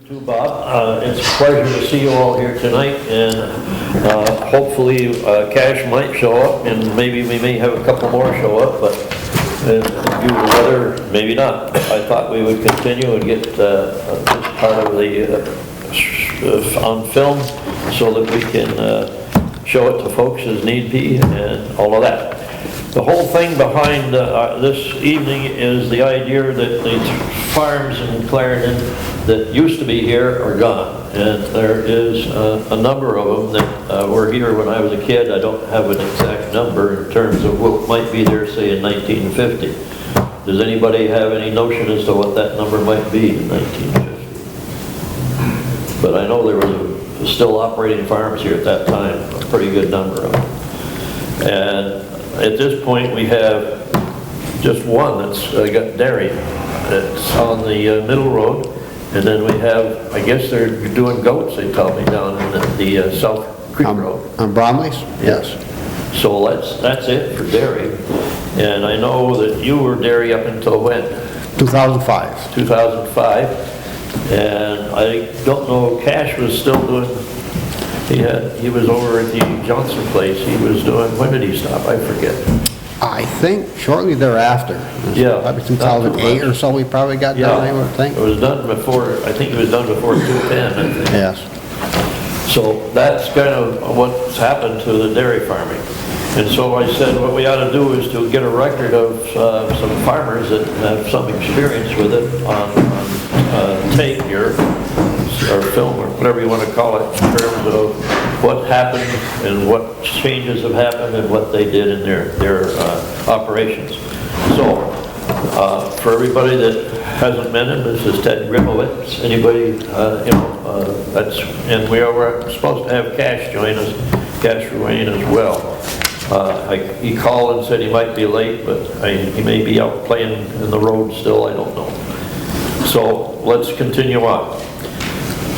too, Bob. It's a pleasure to see you all here tonight, and hopefully Cash might show up, and maybe we may have a couple more show up, but due to the weather, maybe not. I thought we would continue and get this part of the on film so that we can show it to folks as need be and all of that. The whole thing behind this evening is the idea that the farms in Clarendon that used to be here are gone. And there is a number of them that were here when I was a kid. I don't have an exact number in terms of what might be there, say, in 1950. Does anybody have any notion as to what that number might be in 1950? But I know there was still operating farms here at that time, a pretty good number of them. And at this point, we have just one that's got dairy. It's on the middle road. And then we have, I guess they're doing goats, they tell me, down in the South Creek Road. On Bromley's? Yes. So that's it for dairy. And I know that you were dairy up until when? 2005. 2005. And I don't know, Cash was still doing, he was over at the Johnson place. He was doing, when did he stop? I forget. I think shortly thereafter. Yeah. Probably 2008 or so we probably got done, I would think. It was done before, I think it was done before 2010, I think. Yes. So that's kind of what's happened to the dairy farming. And so I said what we ought to do is to get a record of some farmers that have some experience with it on tape here, or film, or whatever you want to call it, in terms of what happened and what changes have happened and what they did in their operations. So for everybody that hasn't met him, this is Ted Grembowicz. Anybody, and we are supposed to have Cash join us, Cash Ruane as well. He called and said he might be late, but he may be out playing in the road still, I don't know. So let's continue on.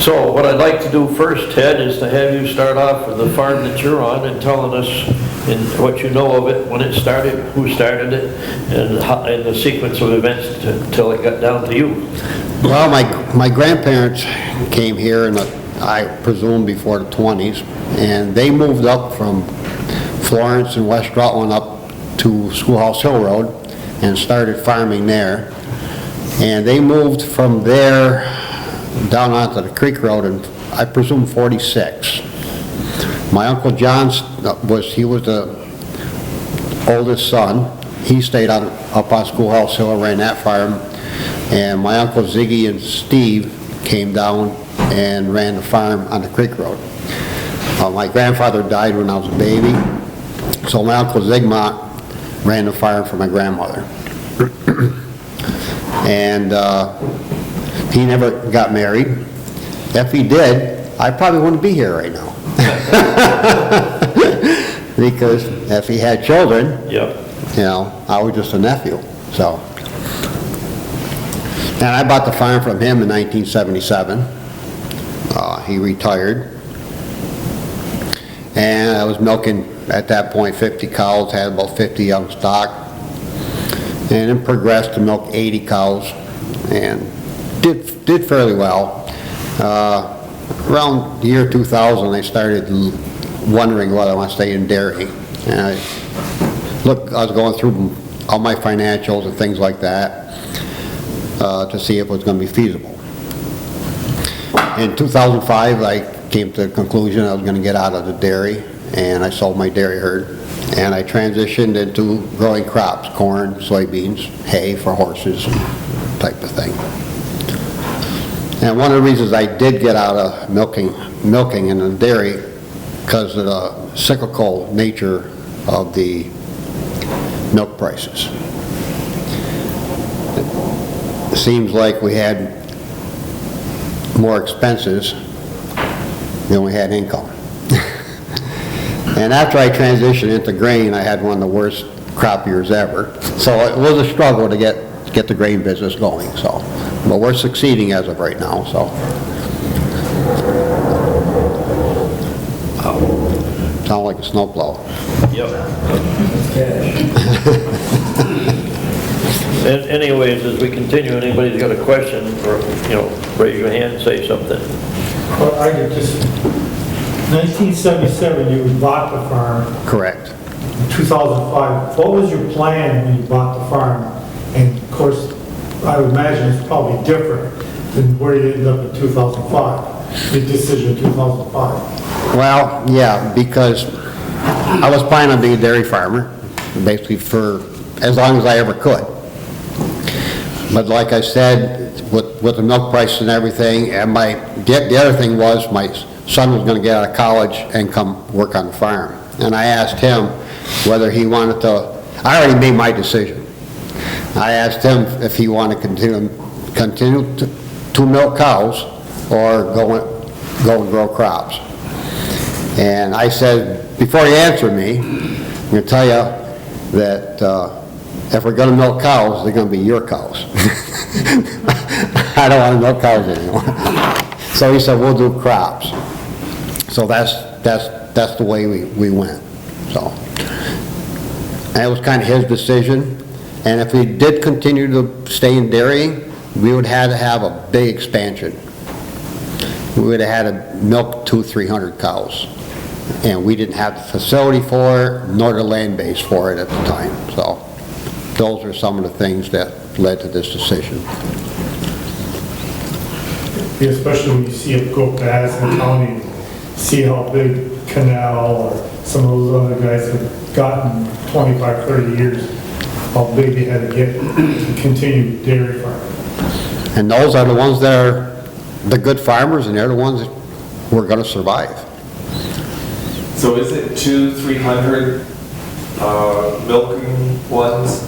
So what I'd like to do first, Ted, is to have you start off with the farm that you're on and telling us what you know of it, when it started, who started it, and the sequence of events until it got down to you. Well, my grandparents came here, and I presume before the 20s, and they moved up from Florence and West Rutland up to Schoolhouse Hill Road and started farming there. And they moved from there down onto the Creek Road in, I presume, 46. My Uncle John was the oldest son. He stayed up on Schoolhouse Hill and ran that farm. And my Uncle Ziggy and Steve came down and ran the farm on the Creek Road. My grandfather died when I was a baby, so my Uncle Zygmunt ran the farm for my grandmother. And he never got married. If he did, I probably wouldn't be here right now. Because if he had children, yep, you know, I was just a nephew. So, and I bought the farm from him in 1977. He retired. And I was milking, at that point, 50 cows, had about 50 young stock. And then progressed to milk 80 cows, and did fairly well. Around the year 2000, I started wondering whether I want to stay in dairy. And I was going through all my financials and things like that to see if it was going to be feasible. In 2005, I came to the conclusion I was going to get out of the dairy, and I sold my dairy herd. And I transitioned into growing crops, corn, soybeans, hay for horses, type of thing. And one of the reasons I did get out of milking in the dairy, because of the cyclical nature of the milk prices. It seems like we had more expenses than we had income. And after I transitioned into grain, I had one of the worst crop years ever. So it was a struggle to get the grain business going. So, but we're succeeding as of right now. So, sound like a snowplow. Yep. And anyways, as we continue, anybody's got a question, or, raise your hand and say something. Well, I could just, 1977, you bought the farm. Correct. 2005, what was your plan when you bought the farm? And of course, I would imagine it's probably different than where you ended up in 2005, the decision in 2005. Well, yeah, because I was planning on being a dairy farmer, basically for as long as I ever could. But like I said, with the milk prices and everything, and the other thing was my son was going to get out of college and come work on the farm. And I asked him whether he wanted to, I already made my decision. I asked him if he wanted to continue to milk cows or go and grow crops. And I said, before he answered me, I'm going to tell you that if we're going to milk cows, they're going to be your cows. I don't want to milk cows anymore. So he said, we'll do crops. So that's the way we went. So, and it was kind of his decision. And if we did continue to stay in dairying, we would have to have a big expansion. We would have had to milk 200-300 cows. And we didn't have the facility for it, nor the land base for it at the time. So those are some of the things that led to this decision. Yeah, especially when you see it go past the county, see how big Canal or some of those other guys have gotten 25, 30 years, how big they had to get to continue dairy farming. And those are the ones that are the good farmers, and they're the ones that were going to survive. So is it 200-300 milking ones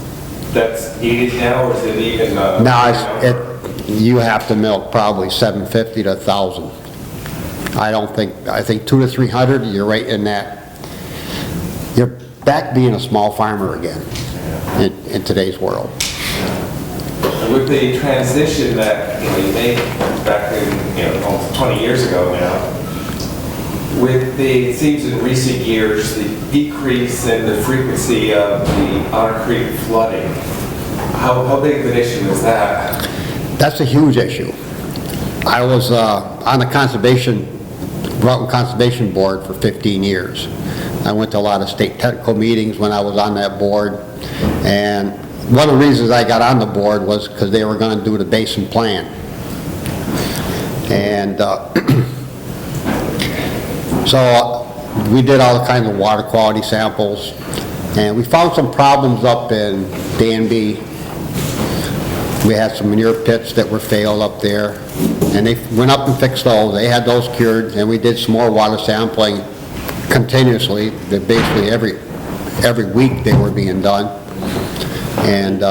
that's needed now, or is it even? Now, you have to milk probably 750 to 1,000. I think 200 to 300, you're right in that. You're back being a small farmer again in today's world. With the transition that you made back in almost 20 years ago now, with it seems in recent years the decrease in the frequency of the Otter Creek flooding, how big of an issue is that? That's a huge issue. I was on the Rutland Conservation Board for 15 years. I went to a lot of state technical meetings when I was on that board, and one of the reasons I got on the board was because they were going to do the basin plan. And so we did all kinds of water quality samples, and we found some problems up in Danby. We had some manure pits that were failed up there, and they went up and fixed those. They had those cured, and we did some more water sampling continuously. They're basically every week they were being done. And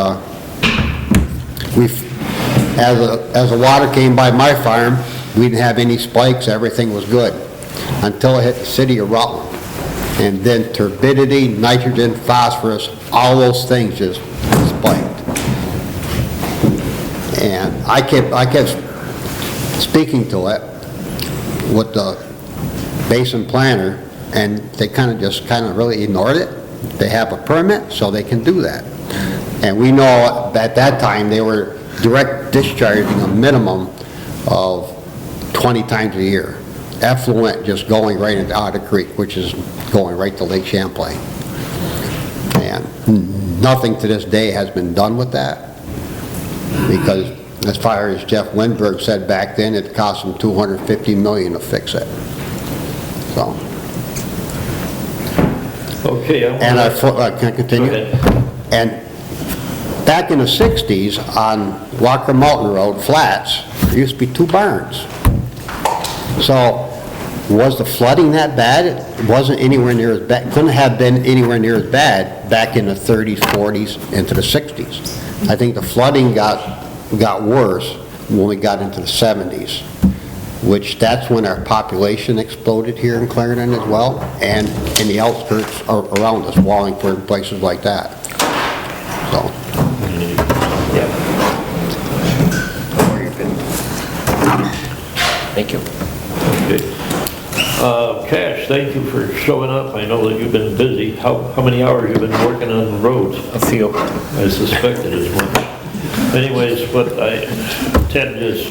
as the water came by my farm, we didn't have any spikes. Everything was good until it hit the city of Rutland. And then turbidity, nitrogen, phosphorus, all those things just spiked. And I kept speaking to it with the basin planner, and they kind of really ignored it. They have a permit, so they can do that. And we know at that time they were direct discharging a minimum of 20 times a year. Effluent just going right into Otter Creek, which is going right to Lake Champlain. And nothing to this day has been done with that, because as far as Jeff Lindbergh said back then, it cost him $250 million to fix it. So. Okay. And can I continue? Go ahead. And back in the 60s on Walker Mountain Road, flats, there used to be 2 barns. So was the flooding that bad? It wasn't anywhere near as bad. Couldn't have been anywhere near as bad back in the 30s, 40s, into the 60s. I think the flooding got worse when we got into the 70s, which that's when our population exploded here in Clarendon as well, and in the outskirts around us, Wallingford, places like that. So. Yeah. Thank you. Okay. Cash, thank you for showing up. I know that you've been busy. How many hours you've been working on the roads? A few. I suspected as much. Anyways, Ted just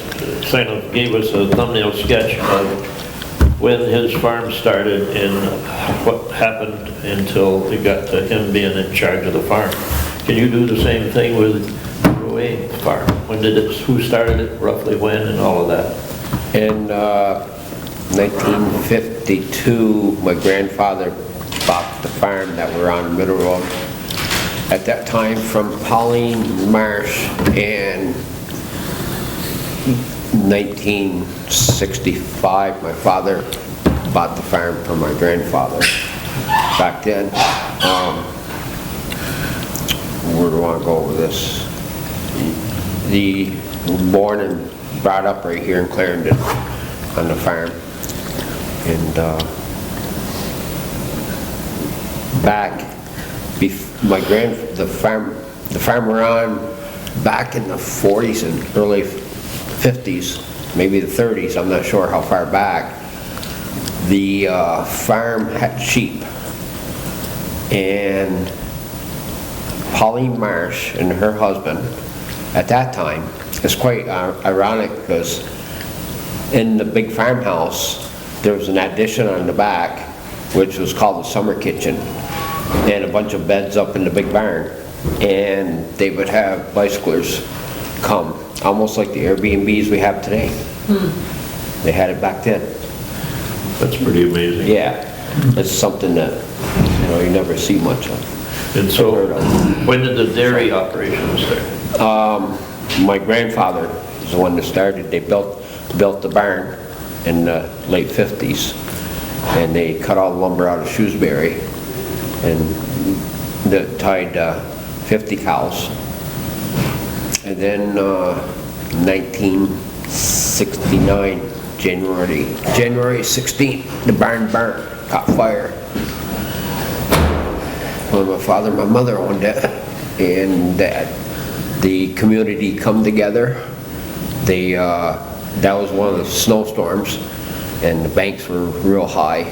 kind of gave us a thumbnail sketch of when his farm started and what happened until it got to him being in charge of the farm. Can you do the same thing with Ruane farm? Who started it, roughly when, and all of that? In 1952, my grandfather bought the farm that we're on Middle Road. At that time, from Pauline Marsh, and 1965, my father bought the farm from my grandfather. Back then, where do I want to go with this? He was born and brought up right here in Clarendon on the farm. And the farm we're on back in the 40s and early 50s, maybe the 30s, I'm not sure how far back, the farm had sheep. And Pauline Marsh and her husband, at that time, it's quite ironic because in the big farmhouse, there was an addition on the back, which was called the summer kitchen, and a bunch of beds up in the big barn. And they would have bicyclers come, almost like the Airbnbs we have today. They had it back then. That's pretty amazing. Yeah, it's something that, you never see much of. And so, when did the dairy operation start? My grandfather was the one that started. They built the barn in the late 50s, and they cut all the lumber out of Shrewsbury and tied 50 cows. And then 1969, January 16th, the barn burnt, caught fire. When my father and my mother owned it, and the community come together. That was one of the snowstorms, and the banks were real high.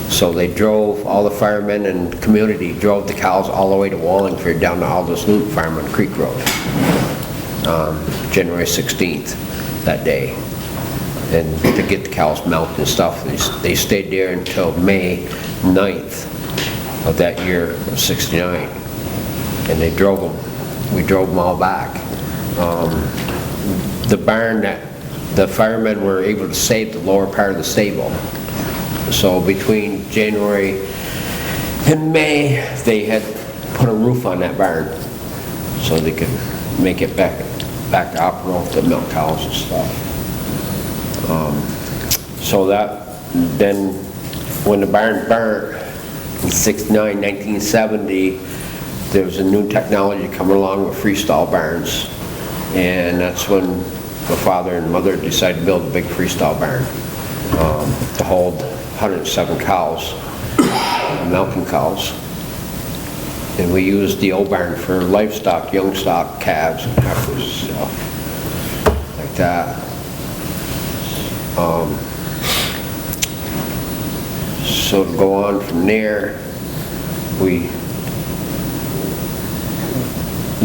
So they drove, all the firemen and the community drove the cows all the way to Wallingford down to Aldous Newton Farm on Creek Road, January 16th, that day. And to get the cows milked and stuff, they stayed there until May 9th of that year of 69. And they drove them. We drove them all back. The barn that the firemen were able to save the lower part of the stable. So between January and May, they had put a roof on that barn so they could make it back to operable with the milk cows and stuff. So then when the barn burnt in 1970, there was a new technology coming along with freestyle barns, and that's when my father and mother decided to build a big freestyle barn to hold 107 cows, milking cows. And we used the old barn for livestock, young stock, calves and heifers, stuff like that. So to go on from there, we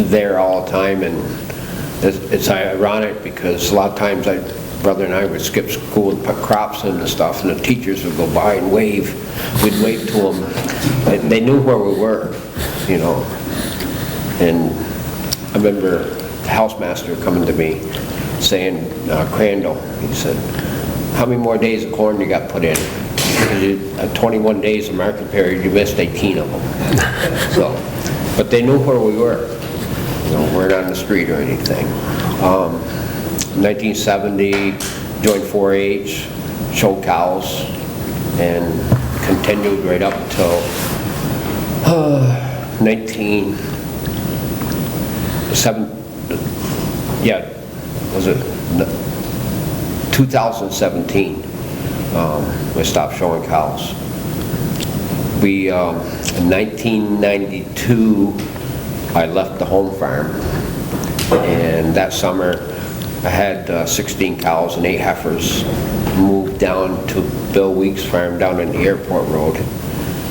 there all the time, and it's ironic because a lot of times brother and I would skip school and put crops in and stuff, and the teachers would go by and wave. We'd wave to them. They knew where we were, And I remember the housemaster coming to me saying, Crandall, he said, how many more days of corn you got put in? At 21 days of market period, you missed 18 of them. But they knew where we were. We're not on the street or anything. 1970, joined 4-H, showed cows, and continued right up until 2017, we stopped showing cows. In 1992, I left the home farm, and that summer I had 16 cows and 8 heifers, moved moved down to Bill Weeks' farm down on the airport road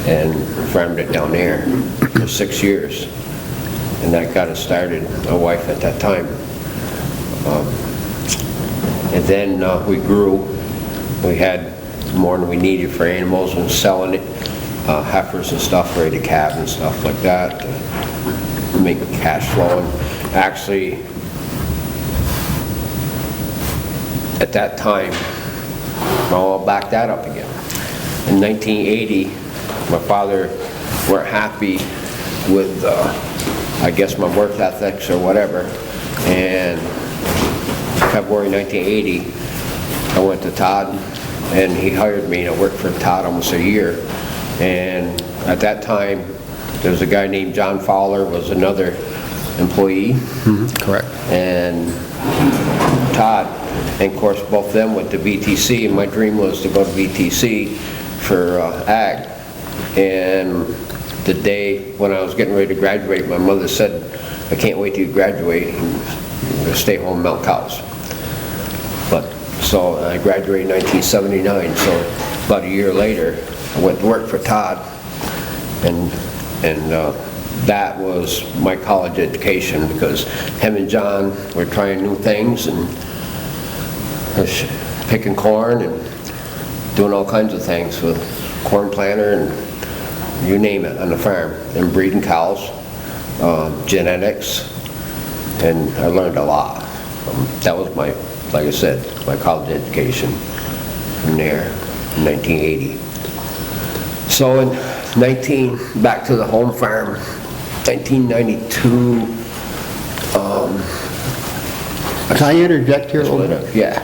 and farmed it down there for 6 years. And that got us started, my wife at that time. And then we grew. We had more than we needed for animals and selling it, heifers and stuff, ready to calve and stuff like that, to make cash flow. And actually, at that time, I'll back that up again. In 1980, my father weren't happy with, I guess, my work ethics or whatever, and February 1980, I went to Todd, and he hired me, and I worked for Todd almost a year. And at that time, there was a guy named John Fowler, was another employee. Correct. And Todd, and of course, both of them went to VTC, and my dream was to go to VTC for ag. And the day when I was getting ready to graduate, my mother said, "I can't wait till you graduate and stay home and milk cows." But, so I graduated in 1979, so about a year later, I went to work for Todd, and that was my college education, because him and John were trying new things and picking corn and doing all kinds of things with corn planter and you name it on the farm, and breeding cows, genetics, and I learned a lot. That was my, like I said, my college education from there in 1980. So in back to the home farm, 1992. Can I interject here? Yeah.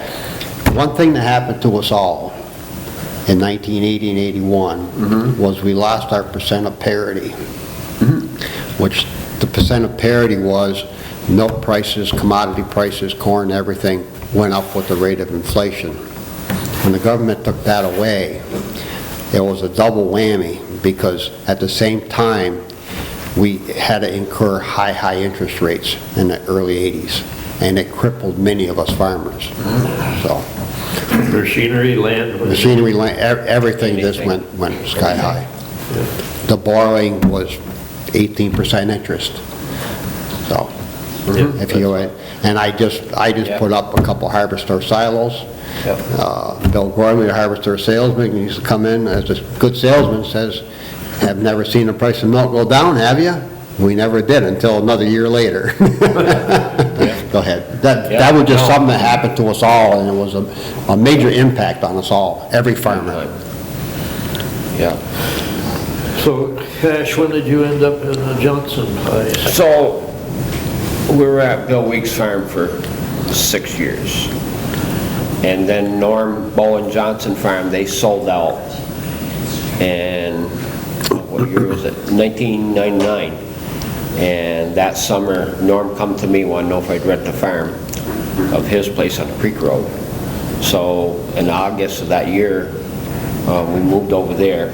One thing that happened to us all in 1980 and 81 was we lost our percent of parity, which the percent of parity was milk prices, commodity prices, corn, everything went up with the rate of inflation. When the government took that away, it was a double whammy, because at the same time we had to incur high interest rates in the early 80s, and it crippled many of us farmers. So Machinery, land. machinery, everything just went sky high. The borrowing was 18% interest. So, if you, and I just put up a couple harvester silos. Bill Gorman, the harvester salesman, used to come in as a good salesman, says, "Have never seen the price of milk go down, have you?" We never did until another year later. Go ahead. That was just something that happened to us all, and it was a major impact on us all, every farmer. Yeah. So, Cash, when did you end up in the Johnson place? So, we were at Bill Weeks' farm for 6 years. And then Norm Bowen Johnson farm, they sold out. And what year was it? 1999. And that summer, Norm come to me, wanted to know if I'd rent the farm of his place on the Creek Road. So in August of that year, we moved over there.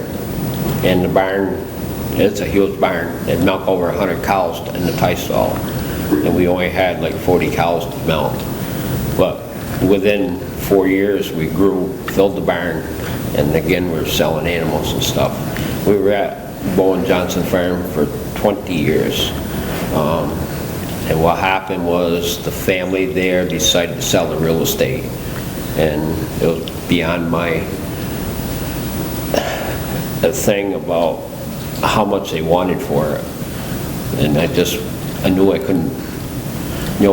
And the barn, it's a huge barn. It milked over 100 cows in the tie stall. And we only had like 40 cows to milk. But within 4 years, we grew, filled the barn, and again, we were selling animals and stuff. We were at Bowen Johnson Farm for 20 years. And what happened was the family there decided to sell the real estate. And it was beyond my thing about how much they wanted for it. And I knew I couldn't,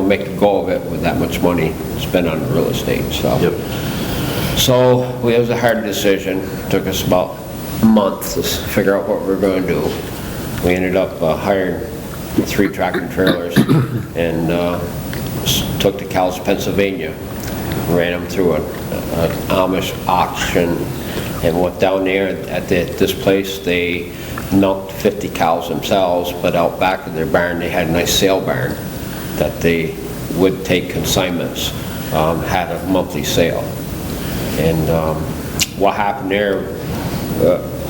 make a go of it with that much money spent on real estate and stuff. So it was a hard decision. It took us about a month to figure out what we were going to do. We ended up hiring 3 tractor trailers and took the cows to Pennsylvania, ran them through an Amish auction, and went down there at this place. They milked 50 cows themselves, but out back of their barn they had a nice sale barn that they would take consignments, had a monthly sale. And what happened there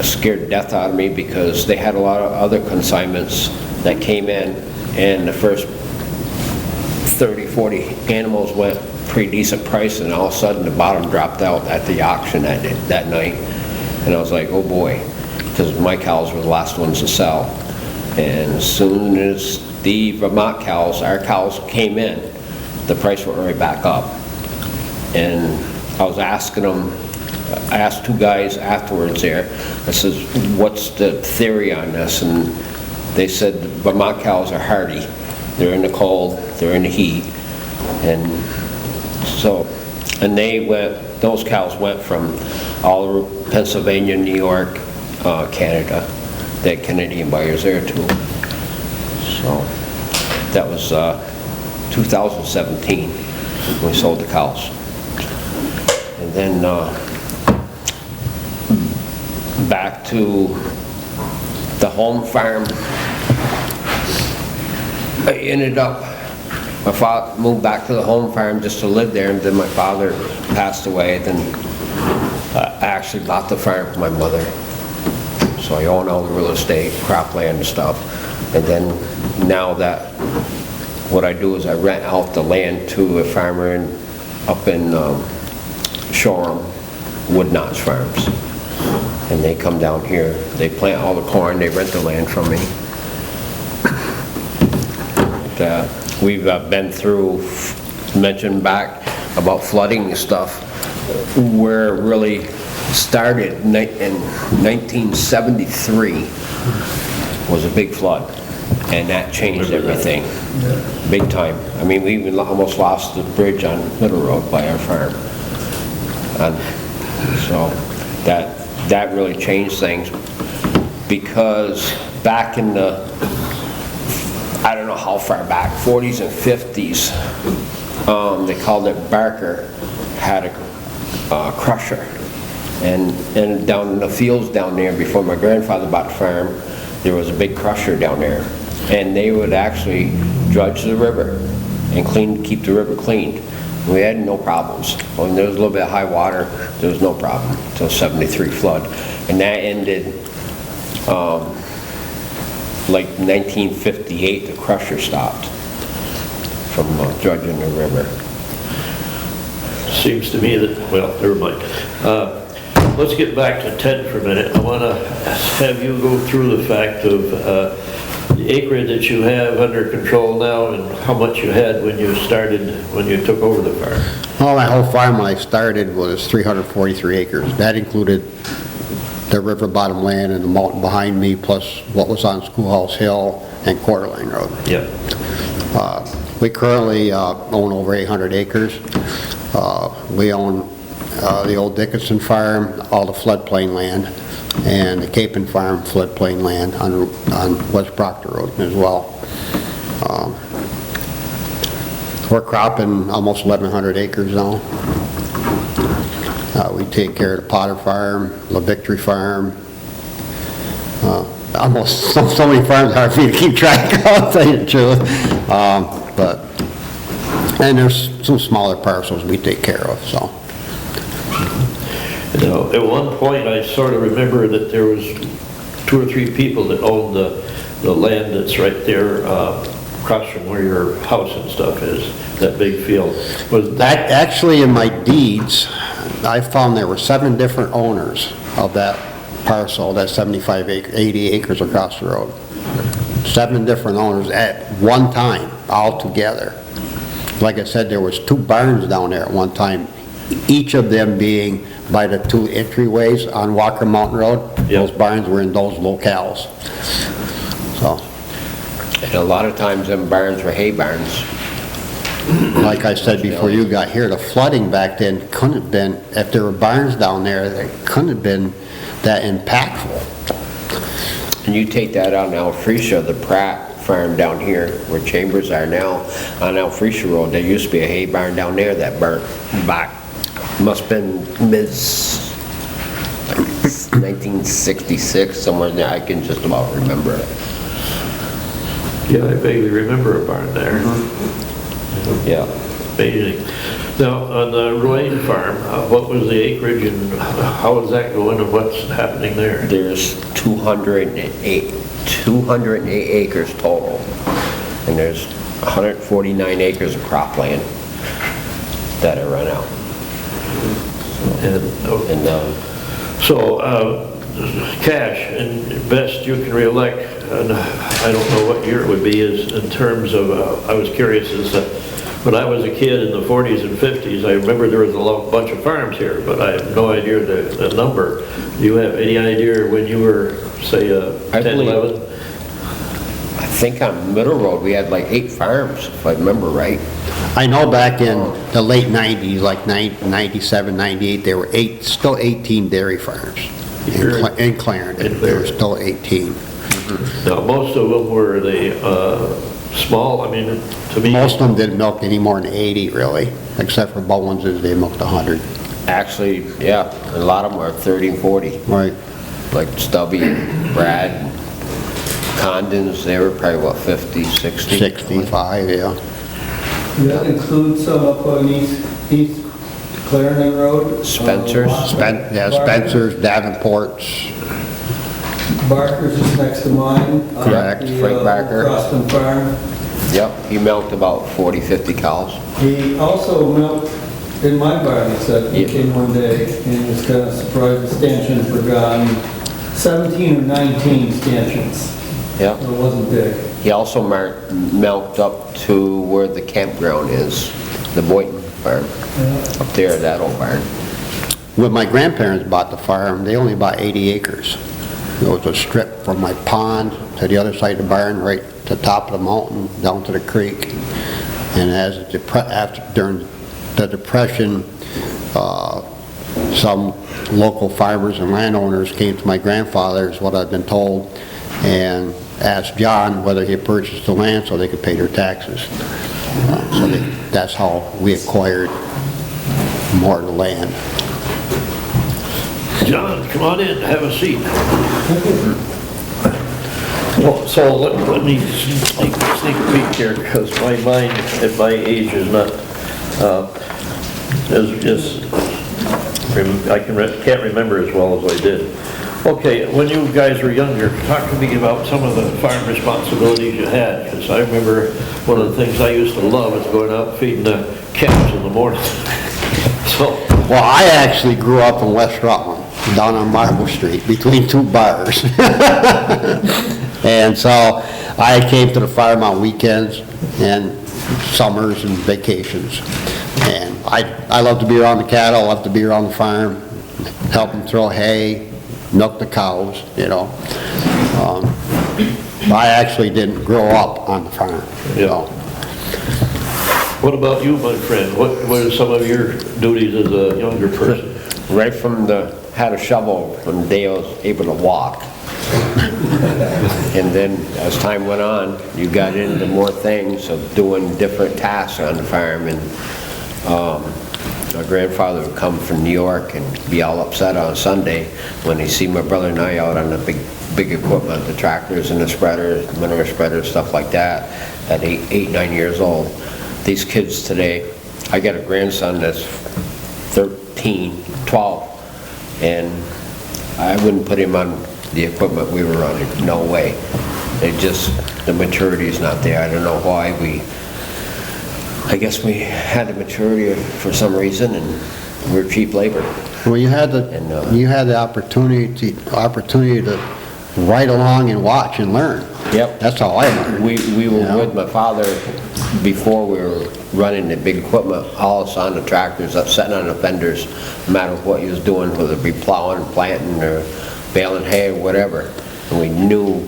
scared the death out of me, because they had a lot of other consignments that came in, and the first 30, 40 animals went pretty decent price, and all of a sudden the bottom dropped out at the auction that night. And I was like, oh boy, because my cows were the last ones to sell. And as soon as the Vermont cows, our cows came in, the price went right back up. And I was asking them, I asked two guys afterwards there, I said, what's the theory on this? And they said Vermont cows are hardy. They're in the cold, they're in the heat. And so, and those cows went from all over Pennsylvania, New York, Canada. They had Canadian buyers there too. So, that was 2017 when we sold the cows. And then back to the home farm. I ended up, my father moved back to the home farm just to live there, and then my father passed away. Then I actually bought the farm for my mother. So I own all the real estate, cropland and stuff. And then now that, what I do is I rent out the land to a farmer up in Shoreham, Wood Notch Farms. And they come down here, they plant all the corn, they rent the land from me. We've been through, mentioned back about flooding and stuff, where it really started in 1973 was a big flood, and that changed everything, big time. I mean, we even almost lost the bridge on Middle Road by our farm. And so that really changed things, because back in the, I don't know how far back, 40s and 50s, they called it Barker, had a crusher. And down in the fields down there, before my grandfather bought the farm, there was a big crusher down there. And they would actually dredge the river and keep the river clean. We had no problems. When there was a little bit of high water, there was no problem until 73 flood. And that ended like 1958, the crusher stopped from dredging the river. Seems to me that, well, never mind. Let's get back to Ted for a minute. I want to have you go through the fact of the acreage that you have under control now and how much you had when you took over the farm. Well, my whole farm when I started was 343 acres. That included the river bottom land and the mountain behind me, plus what was on Schoolhouse Hill and Quarter Line Road. Yeah. We currently own over 800 acres. We own the old Dickinson farm, all the floodplain land, and the Capon farm floodplain land on West Proctor Road as well. We're cropping almost 1,100 acres now. We take care of the Potter Farm, La Victory Farm, almost so many farms hard for me to keep track of, I'll tell you the truth. And there's some smaller parcels we take care of, so. You know, at one point, I sort of remember that there was 2 or 3 people that owned the land that's right there across from where your house and stuff is, that big field. Was That, actually, in my deeds, I found there were 7 different owners of that parcel, that 80 acres across the road. 7 different owners at one time, all together. Like I said, there was 2 barns down there at one time, each of them being by the 2 entryways on Walker Mountain Road. Yep. Those barns were in those locales. So, And a lot of times them barns were hay barns. like I said before you got here, the flooding back then couldn't have been, if there were barns down there, they couldn't have been that impactful. And you take that on Alphresia, the Pratt farm down here, where Chambers are now, on Alphresia Road, there used to be a hay barn down there that burnt back. Must have been mid-1966, somewhere in there. I can just about remember it. Yeah, I vaguely remember a barn there. Yeah. Amazing. Now, on the Ruane farm, what was the acreage and how is that going and what's happening there? There's 208 acres total, and there's 149 acres of cropland. that I run out. And, And, so, cash, and best you can reelect, and I don't know what year it would be, is in terms of, I was curious, is that when I was a kid in the 40s and 50s, I remember there was a bunch of farms here, but I have no idea the number. Do you have any idea when you were, say, 10, 11? I think on Middle Road, we had like 8 farms, if I remember right. I know back in the late 90s, like 97, 98, there were still 18 dairy farms in Clarendon. There were still 18. Now, most of them were small, I mean, to me. Most of them didn't milk any more than 80, really, except for Bowens, they milked 100. Actually, yeah, a lot of them are 30 and 40. Right. Like Stubby and Brad, Condons, they were probably, what, 50, 60? 65, yeah. That includes some up on East Clarendon Road? Spencer's? Spencer's, Davenport's. Barker's is next to mine. Correct. Frank Barker. Croston Farm. Yep, he milked about 40, 50 cows. He also milked in my barn, he said. He Yep. came one day and he was kind of surprised the stanchions were gone. 17 or 19 stanchions. Yep. It wasn't big. He also milked up to where the campground is, the Boynton farm, up there, that old barn. When my grandparents bought the farm, they only bought 80 acres. It was a strip from my pond to the other side of the barn, right to the top of the mountain, down to the creek. And during the Depression, some local farmers and landowners came to my grandfather, is what I've been told, and asked John whether he purchased the land so they could pay their taxes. That's how we acquired more of the land. John, come on in, have a seat. Well, so let me sneak a peek here, because my mind at my age is not, can't remember as well as I did. Okay, when you guys were younger, talk to me about some of the farm responsibilities you had, because I remember one of the things I used to love was going out and feeding the cows in the morning. Well, I actually grew up in West Rutland, down on Marble Street, between 2 bars. And so I came to the farm on weekends and summers and vacations. And I love to be around the cattle, I love to be around the farm, help them throw hay, milk the cows, you know. I actually didn't grow up on the farm, you know. What about you, my friend? What are some of your duties as a younger person? Right from had a shovel from the day I was able to walk. And then as time went on, you got into more things of doing different tasks on the farm. And my grandfather would come from New York and be all upset on Sunday when he see my brother and I out on the big equipment, the tractors and the spreaders, manure spreaders, stuff like that, at 8, 9 years old. These kids today, I got a grandson that's 13, 12, and I wouldn't put him on the equipment we were running, no way. The maturity is not there. I don't know why. I guess we had the maturity for some reason, and we're cheap labor. Well, you had the opportunity to ride along and watch and learn. Yep. That's how I learned. We were with my father before we were running the big equipment, all us on the tractors, sitting on the fenders, no matter what he was doing, whether it be plowing, planting, or baling hay, or whatever. And we knew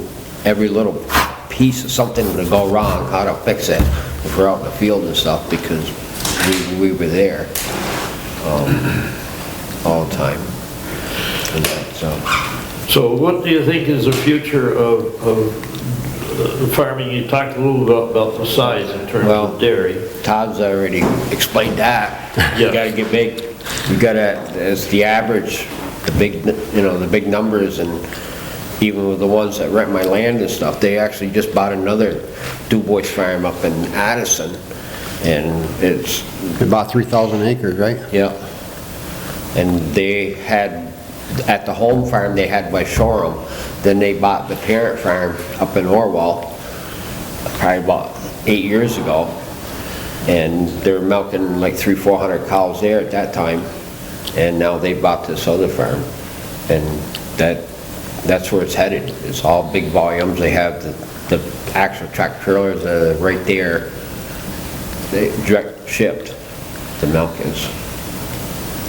every little piece of something to go wrong, how to fix it, if we're out in the field and stuff, because we were there all the time. And So what do you think is the future of farming? You talked a little about the size in terms of dairy. Todd's already explained that. Yeah. You gotta get big. You gotta, as the average, the big numbers, and even with the ones that rent my land and stuff, they actually just bought another Du Bois farm up in Addison, and it's... About 3,000 acres, right? Yeah. And they had, at the home farm, they had by Shoreham, then they bought the parent farm up in Orwell, probably about 8 years ago, And they were milking like 300-400 cows there at that time, and now they bought this other farm. And that's where it's headed. It's all big volumes. They have the actual tractor trailers right there. They direct shipped, the milk is.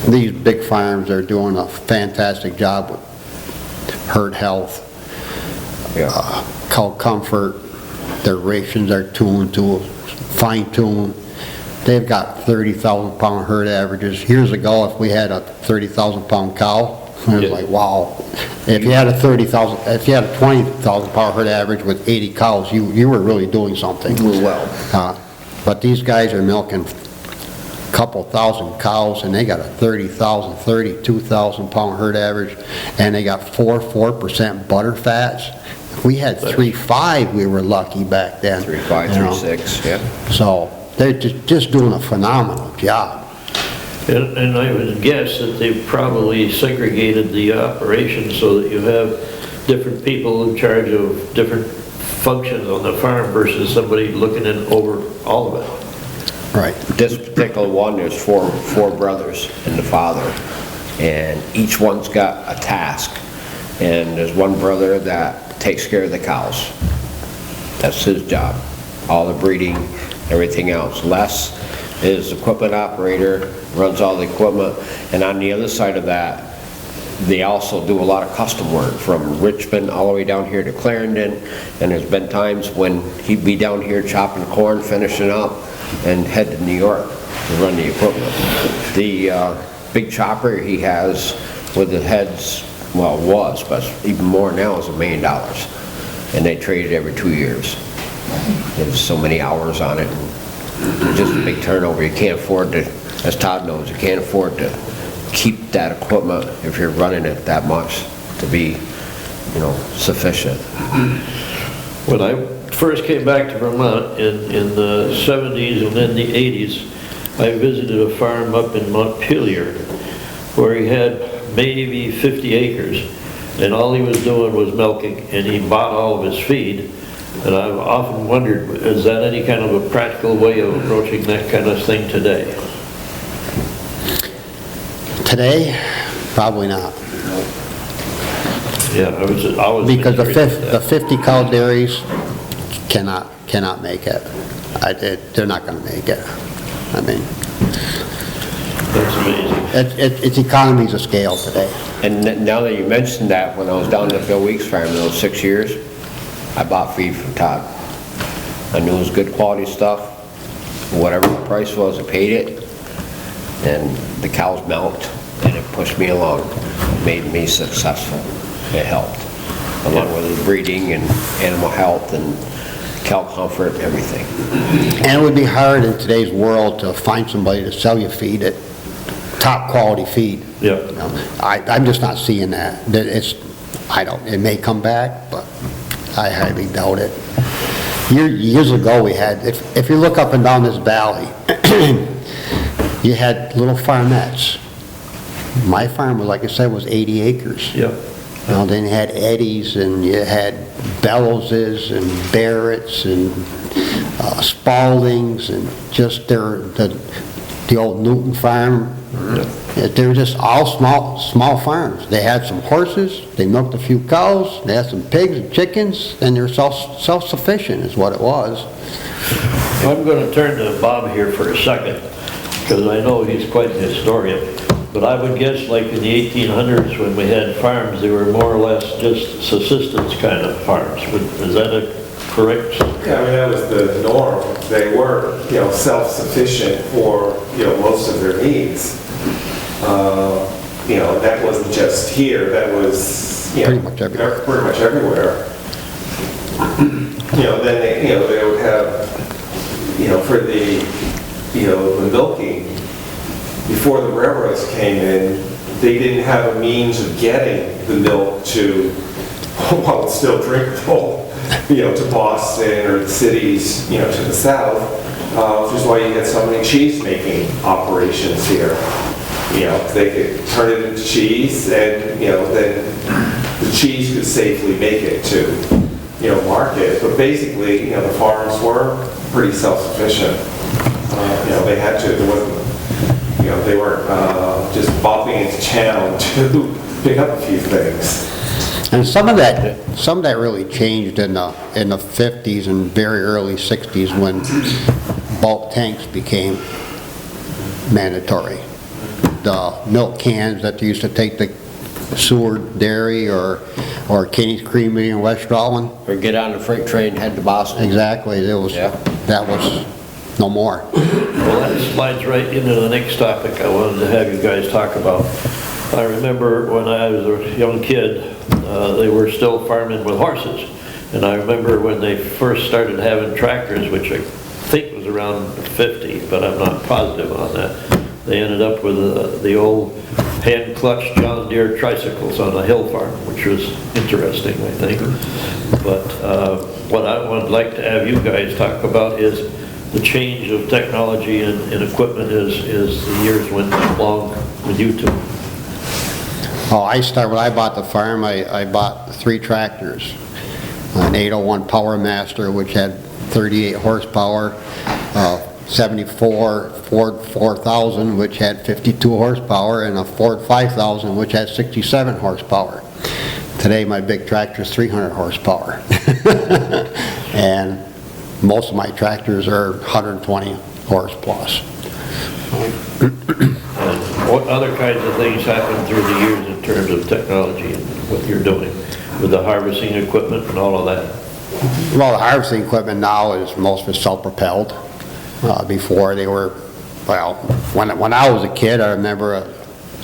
These big farms are doing a fantastic job with herd health, Yeah. cow comfort. Their rations are tuned to fine-tuned. They've got 30,000 pound herd averages. Years ago, if we had a 30,000 pound cow, it was Yeah. like, wow. If you had a 20,000 pound herd average with 80 cows, you were really doing something. Doing well. But these guys are milking a couple thousand cows, and they got a 30,000, 32,000 pound herd average, and they got 4% butter fats. If we had 3.5, we were lucky back then. 3.5, you know. 3.6, yeah. So they're just doing a phenomenal job. And I would guess that they've probably segregated the operation so that you have different people in charge of different functions on the farm versus somebody looking over all of it. Right. This particular one, there's four brothers and the father, and each one's got a task. And there's one brother that takes care of the cows. That's his job. All the breeding, everything else. Les is equipment operator, runs all the equipment, and on the other side of that, they also do a lot of custom work from Richmond all the way down here to Clarendon, and there's been times when he'd be down here chopping corn, finishing up, and head to New York to run the equipment. The big chopper he has with the heads, well, was, but even more now, is $1 million, and they trade it every 2 years. There's so many hours on it, and just a big turnover. You can't afford to, as Todd knows, you can't afford to keep that equipment if you're running it that much to be, sufficient. When I first came back to Vermont in the 70s and then the 80s, I visited a farm up in Montpelier where he had maybe 50 acres, and all he was doing was milking, and he bought all of his feed. And I've often wondered, is that any kind of a practical way of approaching that kind of thing today? Today, probably not. Yeah, I was always Because the curious about that. 50 cow dairies cannot make it. They're not going to make it. I mean, That's amazing. it's economies of scale today. And now that you mentioned that, when I was down at Bill Weeks' farm those 6 years, I bought feed from Todd. I knew it was good quality stuff. Whatever the price was, I paid it. And the cows milked, and it pushed me along. It made me successful. It helped, along with the breeding and animal health and cow comfort, everything. And it would be hard in today's world to find somebody to sell you feed at top quality feed. Yeah. You know, I'm just not seeing that. It may come back, but I highly doubt it. Years ago we had, if you look up and down this valley, you had little farmettes. My farm, like I said, was 80 acres. Yeah. Then you had Eddies, and you had Bellowses, and Barretts, and Spaldings, and just the old Newton farm. They were just all small farms. They had some horses, they milked a few cows, they had some pigs and chickens, and they were self-sufficient is what it was. I'm going to turn to Bob here for a second, because I know he's quite an historian. But I would guess like in the 1800s when we had farms, they were more or less just subsistence kind of farms. Is that a correct? Yeah, I mean, that was the norm. They were, self-sufficient for, most of their needs. That wasn't just here, that was, Pretty much everywhere. Pretty much everywhere. Then they would have, for the milking, before the railroads came in, they didn't have a means of getting the milk to, while it's still drinkable, to Boston or the cities, to the south, which is why you had so many cheese-making operations here. They could turn it into cheese, and, then the cheese could safely make it to, market. But basically, the farms were pretty self-sufficient. They had to, there wasn't, they weren't just bopping into channel to pick up a few things. And some of that really changed in the 50s and very early 60s when bulk tanks became mandatory. The milk cans that used to take the Seward Dairy or Kenny's Creamery in West Rutland. Or get on the freight train, head to Boston. Exactly, Yeah. that was no more. Well, that slides right into the next topic I wanted to have you guys talk about. I remember when I was a young kid, they were still farming with horses. And I remember when they first started having tractors, which I think was around 50, but I'm not positive on that. They ended up with the old hand-clutched John Deere tricycles on a hill farm, which was interesting, I think. But what I would like to have you guys talk about is the change of technology and equipment as the years went along with you two. Oh, when I bought the farm, I bought 3 tractors. An 801 Power Master, which had 38 horsepower, 74 Ford 4000, which had 52 horsepower, and a Ford 5000, which had 67 horsepower. Today, my big tractor is 300 horsepower. And most of my tractors are 120 horse plus. And what other kinds of things happened through the years in terms of technology and what you're doing with the harvesting equipment and all of that? Well, the harvesting equipment now is most of it self-propelled. Before they were, well, when I was a kid, I remember a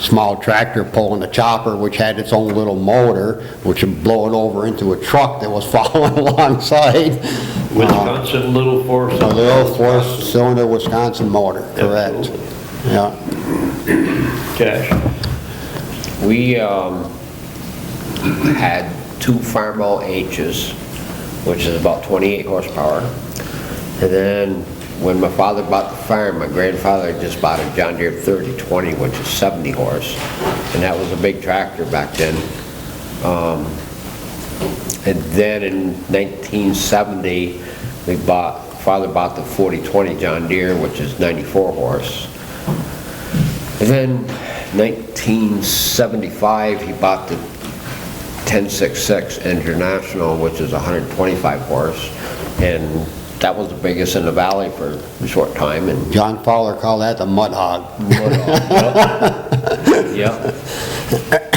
small tractor pulling a chopper, which had its own little motor, which would blow it over into a truck that was following alongside. Wisconsin little four A little four-cylinder Wisconsin motor, correct. Absolutely. Yeah. Cash. We had 2 Farmall H's, which is about 28 horsepower. And then when my father bought the farm, my grandfather just bought a John Deere 3020, which is 70 horse. And that was a big tractor back then. And then in 1970, father bought the 4020 John Deere, which is 94 horse. And then 1975, he bought the 1066 International, which is 125 horse. And that was the biggest in the valley for a short time. And John Fowler called that the mud hog. Yep.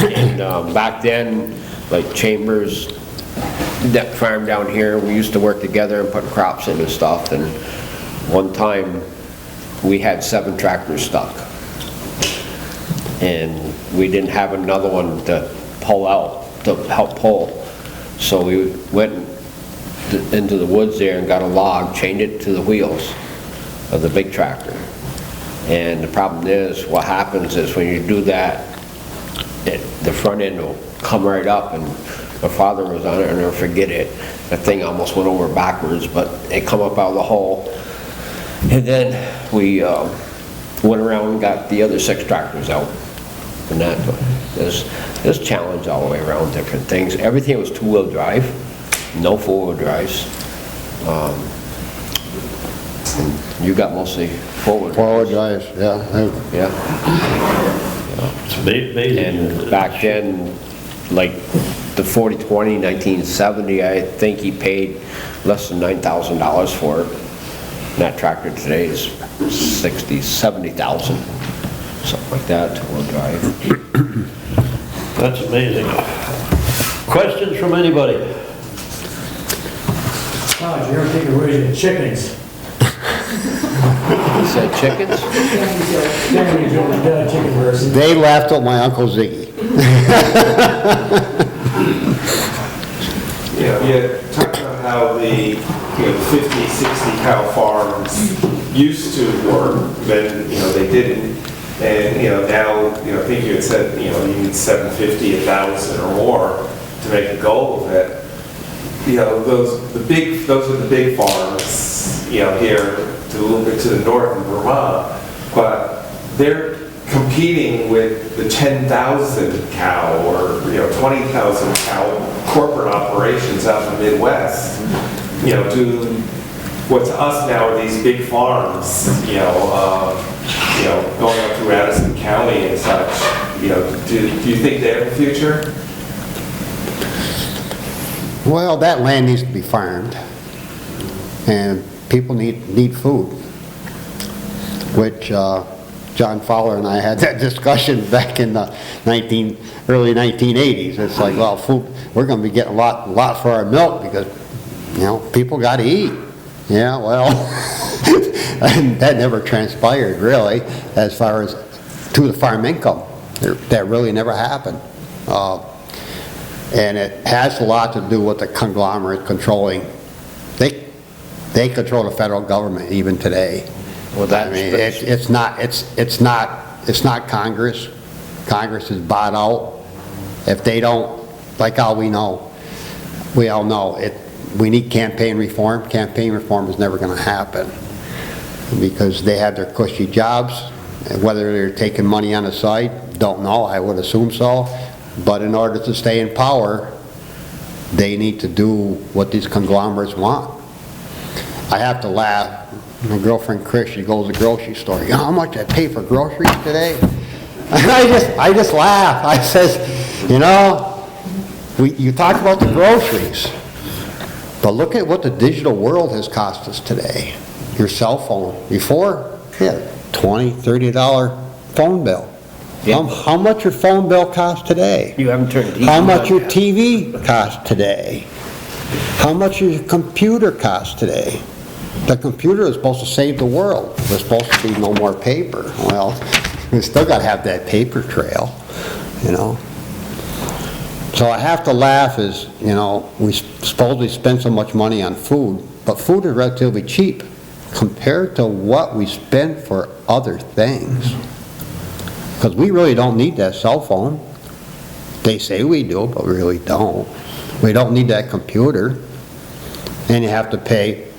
And back then, like Chambers, that farm down here, we used to work together and put crops in and stuff. And one time, we had 7 tractors stuck. And we didn't have another one to pull out, to help pull. So we went into the woods there and got a log, chained it to the wheels of the big tractor. And the problem is, what happens is when you do that, the front end will come right up, and my father was on it, and I'll forget it. That thing almost went over backwards, but it come up out of the hole. And then we went around and got the other 6 tractors out. And that, there's challenge all the way around, different things. Everything was 2-wheel drive. No 4-wheel drives. And you got mostly 4-wheel drives. 4-wheel drives, yeah. Yeah. It's amazing. And back then, like the 4020, 1970, I think he paid less than $9,000 for it. And that tractor today is $60,000, $70,000, something like that, 2-wheel drive. That's amazing. Questions from anybody? Oh, you ever take a raise in chickens? You said chickens? Family's over done chicken birds. They laughed at my Uncle Ziggy. You talked about how the 50, 60 cow farms used to work, then they didn't. And now I think you had said you need 750, 1,000 or more to make a goal of it. Those are the big farms, here to a little bit to the north in Vermont, but they're competing with the 10,000 cow or 20,000 cow corporate operations out in the Midwest, to what to us now are these big farms, going up through Addison County and such. Do you think they have a future? Well, that land needs to be farmed, and people need food, which John Fowler and I had that discussion back in the early 1980s. It's like, well, food, we're going to be getting a lot for our milk because, people got to eat. Yeah, well, and that never transpired really, as far as to the farm income. That really never happened. And it has a lot to do with the conglomerate controlling. They control the federal government even today. Well, that's, it's not Congress. Congress is bought out. If they don't, like all we all know, we need campaign reform. Campaign reform is never going to happen because they have their cushy jobs. Whether they're taking money on the side, don't know. I would assume so. But in order to stay in power, they need to do what these conglomerates want. I have to laugh. My girlfriend Chris, she goes to the grocery store. You know how much I pay for groceries today? And I just laugh. I says, you talk about the groceries, but look at what the digital world has cost us today. Your cell phone. Before, $20, $30 phone bill. Yeah. How much your phone bill costs today? you haven't turned TV How much on your yet. TV costs today? How much your computer costs today? The computer is supposed to save the world. There's supposed to be no more paper. Well, we still got to have that paper trail, So I have to laugh is, we supposedly spend so much money on food, but food is relatively cheap compared to what we spend for other things. Because we really don't need that cell phone. They say we do, but we really don't. We don't need that computer. And you have to pay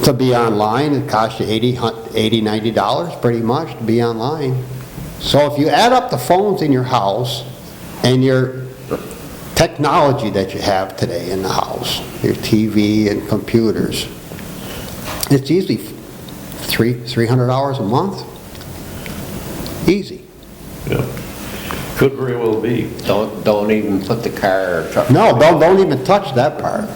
to be online. It costs you $80, $90 pretty much to be online. So if you add up the phones in your house and your technology that you have today in the house, your TV and computers, it's easily $300 a month. Easy. Yeah. Could very well be. Don't even put the car or truck. No, don't even touch that part,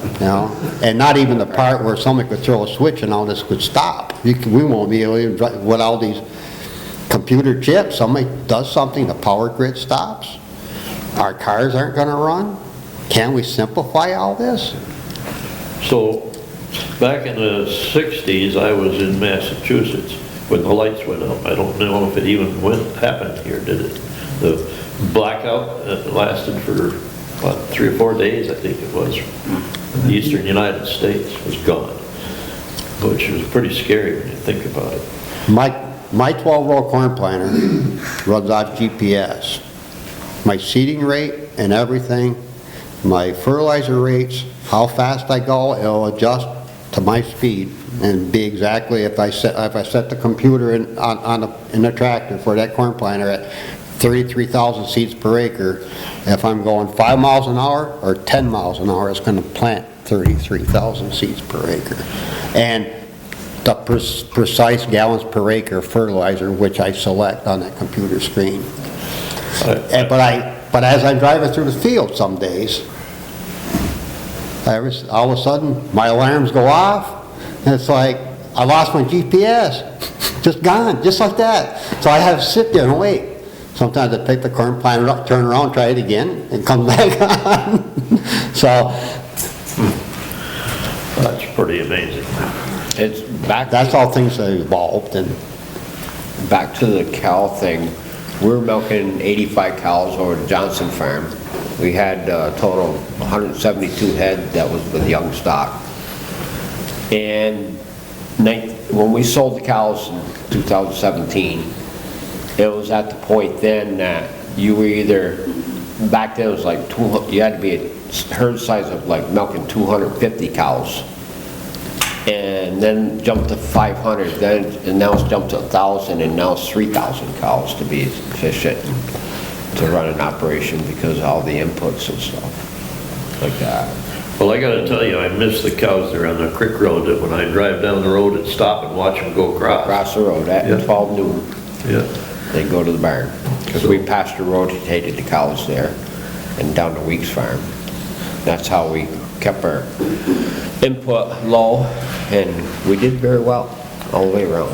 and not even the part where somebody could throw a switch and all this could stop. We won't be able to drive with all these computer chips. Somebody does something, the power grid stops. Our cars aren't going to run. Can we simplify all this? So, back in the 60s, I was in Massachusetts when the lights went out. I don't know if it even happened here, did it? The blackout lasted for, 3 or 4 days, I think it was. The eastern United States was gone, which was pretty scary when you think about it. My 12-row corn planter runs off GPS. My seeding rate and everything, my fertilizer rates, how fast I go, it'll adjust to my speed and be exactly if I set the computer in the tractor for that corn planter at 33,000 seeds per acre. If I'm going 5 miles an hour or 10 miles an hour, it's going to plant 33,000 seeds per acre. And the precise gallons per acre fertilizer, which I select on that computer screen. But as I'm driving through the field some days, all of a sudden my alarms go off, and it's like I lost my GPS, just gone, just like that. So I have to sit there and wait. Sometimes I pick the corn planter up, turn around, try it again, and come back on. So That's pretty amazing. It's back. that's all things that evolved. And Back to the cow thing, we were milking 85 cows over at Johnson Farm. We had a total of 172 head that was with young stock. And when we sold the cows in 2017, it was at the point then that you were either, back then it was like, you had to be a herd size of like milking 250 cows. And then jumped to 500, and now it's jumped to 1,000, and now it's 3,000 cows to be efficient to run an operation because of all the inputs and stuff like that. Well, I gotta tell you, I miss the cows there on the creek road, that when I drive down the road and stop and watch them go across. Across the road, at Yeah. 12 noon, Yeah, they go to the barn. Because we pasture rotated the cows there and down to Weeks Farm. That's how we kept our input low, and we did very well all the way around.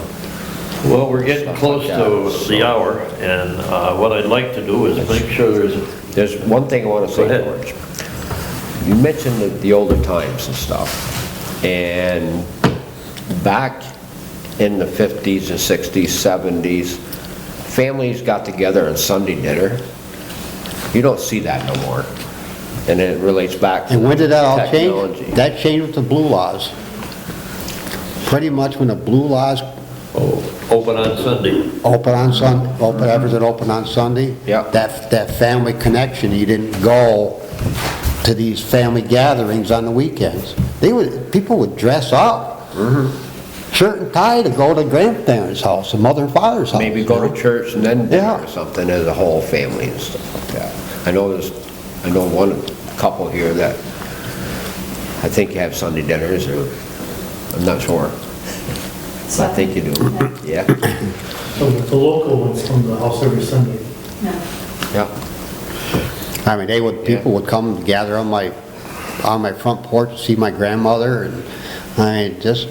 well, we're getting Stuff close like to that, the hour, and what I'd like to do is make sure There's one thing I want to say, Go ahead. George. You mentioned the older times and stuff, and back in the 50s and 60s, 70s, families got together on Sunday dinner. You don't see that no more, and it relates back to And when did that all change? technology. That changed with the blue laws. Pretty much when the blue laws open on Sunday. open, everything open on Sunday. Yeah. That family connection, you didn't go to these family gatherings on the weekends. People would dress up, shirt and tie, to go to grandparents' house, and mother and father's house. Maybe go to church and then dinner Yeah. or something as a whole family and stuff like that. I know one couple here that I think have Sunday dinners, or I'm not sure. I think you do, yeah, So the local ones come to the house every Sunday. yeah. I mean, people would come gather on my front porch to see my grandmother, and I mean, just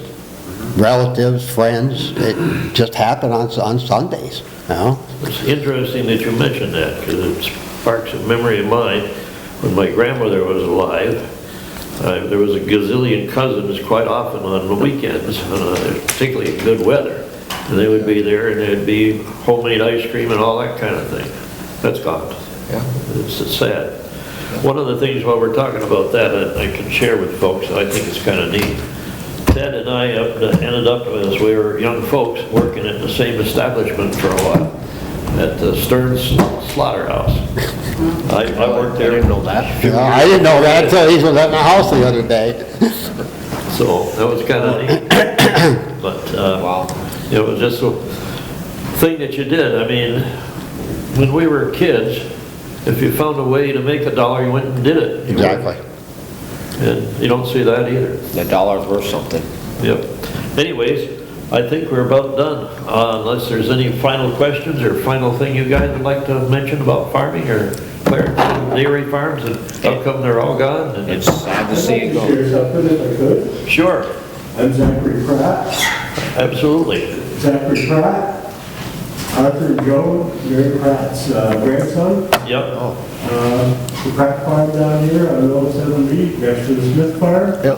relatives, friends. It just happened on Sundays, you know? It's interesting that you mentioned that, because it sparks a memory of mine. When my grandmother was alive, there was a gazillion cousins quite often on the weekends, particularly in good weather. And they would be there, and there'd be homemade ice cream and all that kind of thing. That's gone. Yeah. It's sad. One of the things while we're talking about that, I can share with folks, I think it's kind of neat. Ted and I ended up, as we were young folks, working at the same establishment for a while, at the Stearns Slaughterhouse. I worked there. I didn't know that. I didn't know that until he was at my house the other day. So that was kind of neat. But Wow. it was just a thing that you did. I mean, when we were kids, if you found a way to make $1, you went and did it. Exactly. And you don't see that either. The dollar's worth something. Yep. Anyways, I think we're about done. Unless there's any final questions or final thing you guys would like to mention about farming or Clarendon dairy farms, and how come they're all gone? And It's sad to see it go. Share something if I could. Sure, I'm Zachary Pratt. absolutely. Zachary Pratt, Arthur Joe, Mary Pratt's grandson. Yep. The Pratt farm down here on Old 7B, next to the Smith farm. Yep.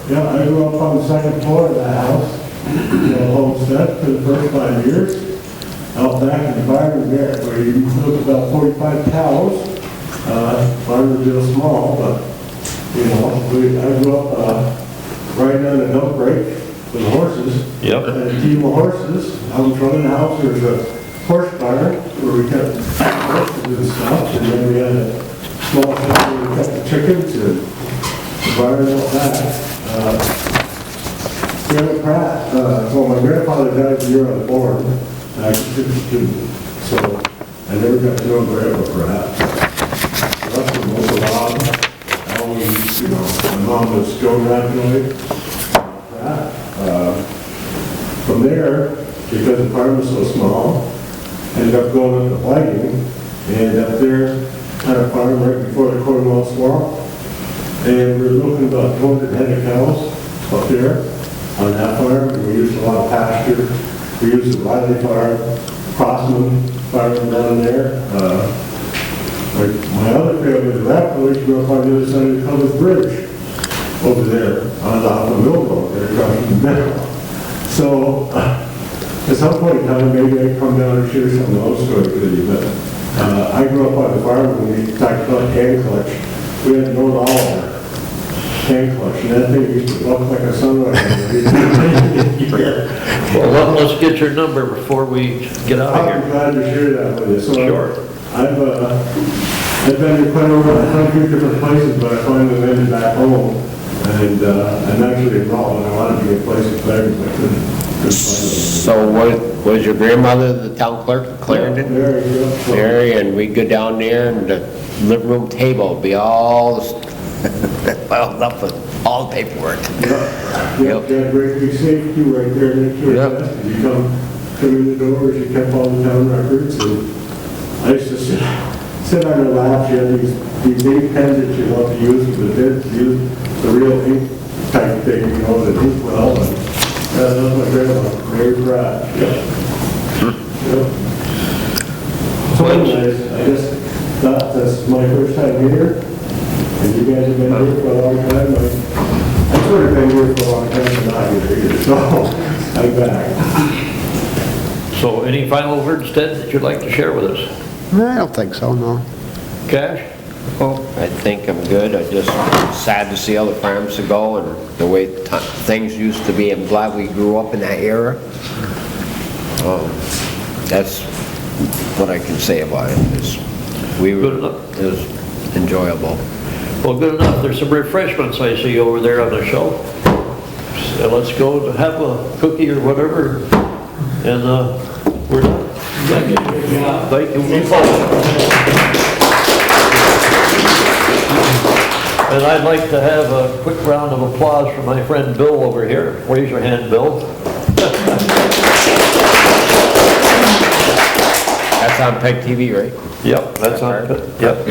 Yeah, I grew up on the second floor of that house, homestead for the first 5 years. Out back in the barn there, where you look about 45 cows. Farm was real small, but, you know, I grew up riding on a dump brake with horses. Yep. And a team of horses. Out in front of the house, there was a horse barn where we kept horses and stuff. And then we had a small house where we kept the chickens and the barn out back. Grandma Pratt, well, my grandfather died the year I was born. I was 52, so I never got to know Grandma Pratt. That's the most allowed. I always, you know, my mom was Joe Radnoy. From there, because the farm was so small, I ended up going up to Whiting, and up there, had a farm right before the Cornwall Swamp, and we were looking about 200 head of cows up there on that farm, and we used a lot of pasture. We used the Riley farm, Crossman farm down there. My other family, the Rappler, grew up on the other side of the Covered Bridge over there on the Mill Road, there across from the middle. So, at some point in time, maybe I'd come down and share some of those stories with you, but I grew up on the farm when we talked about hand clutch. We had no dollar hand clutch, and that thing used to look like a sunrise. Well, let's get your number before we get out of I'm here. glad to share that with you. So Sure. I've been to quite over 100 different places, but I finally landed back home. And I'm actually involved, and I wanted to get a place in Clarendon, but I couldn't find it. So was your grandmother the town clerk of Clarendon? Very good. Mary, and we'd go down there and the living room table would be all piled up with all the paperwork. Yeah, that great big safe too right there next to Yep. it. You come in the door, she kept all the town records, and I used to sit on her lap, she had these ink pens that she loved to use for the bits, use the real ink type thing, you know, the ink well, and that's my grandma, Mary Pratt. Yep. So anyways, I just thought that's my first time here, and you guys have been here for a long time. I've sort of been here for a long time, and not here, so I'm back. So any final words, Ted, that you'd like to share with us? I don't think so, no. Cash? Oh, I think I'm good. I just sad to see how the farms to go and the way things used to be. I'm glad we grew up in that era. That's what I can say about it. Good enough. It was enjoyable. Well, good enough. There's some refreshments I see over there on the shelf. So let's go to have a cookie or whatever, and we're done. Thank you. Thank you. And I'd like to have a quick round of applause for my friend Bill over here. Raise your hand, Bill. That's on PEGtv, right? Yep, that's on, yep.